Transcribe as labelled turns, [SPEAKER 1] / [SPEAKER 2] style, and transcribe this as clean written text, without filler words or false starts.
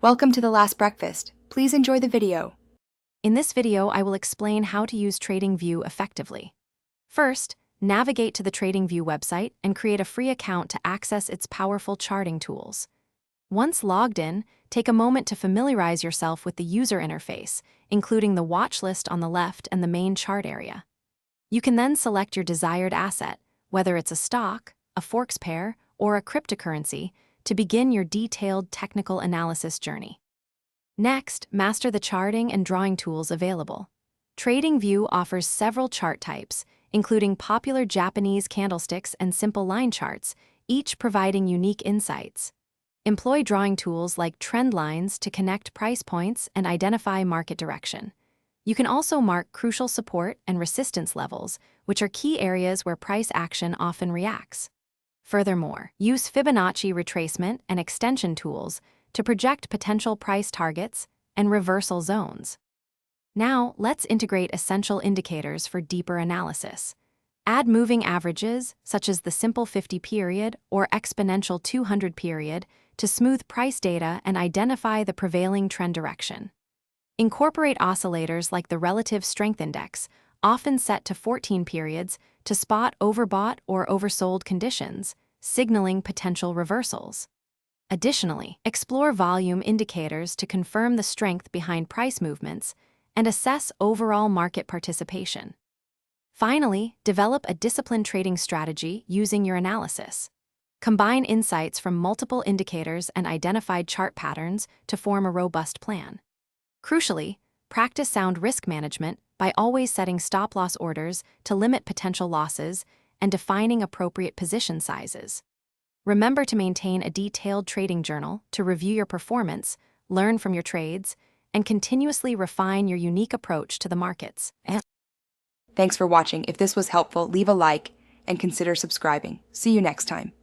[SPEAKER 1] Welcome to The Last Breakfast. Please enjoy the video.
[SPEAKER 2] In this video, I will explain how to use TradingView effectively. First, navigate to the TradingView website and create a free account to access its powerful charting tools. Once logged in, take a moment to familiarize yourself with the user interface, including the watch list on the left and the main chart area. You can then select your desired asset, whether it's a stock, a Forex pair, or a cryptocurrency, to begin your detailed technical analysis journey. Next, master the charting and drawing tools available. TradingView offers several chart types, including popular Japanese candlesticks and simple line charts, each providing unique insights. Employ drawing tools like trend lines to connect price points and identify market direction. You can also mark crucial support and resistance levels, which are key areas where price action often reacts. Furthermore, use Fibonacci retracement and extension tools to project potential price targets and reversal zones. Now, let's integrate essential indicators for deeper analysis. Add moving averages, such as the simple 50 period or exponential 200 period, to smooth price data and identify the prevailing trend direction. Incorporate oscillators like the relative strength index, often set to 14 periods, to spot overbought or oversold conditions, signaling potential reversals. Additionally, explore volume indicators to confirm the strength behind price movements and assess overall market participation. Finally, develop a disciplined trading strategy using your analysis. Combine insights from multiple indicators and identified chart patterns to form a robust plan. Crucially, practice sound risk management by always setting stop-loss orders to limit potential losses and defining appropriate position sizes. Remember to maintain a detailed trading journal to review your performance, learn from your trades, and continuously refine your unique approach to the markets.
[SPEAKER 1] Thanks for watching. If this was helpful, leave a like and consider subscribing. See you next time.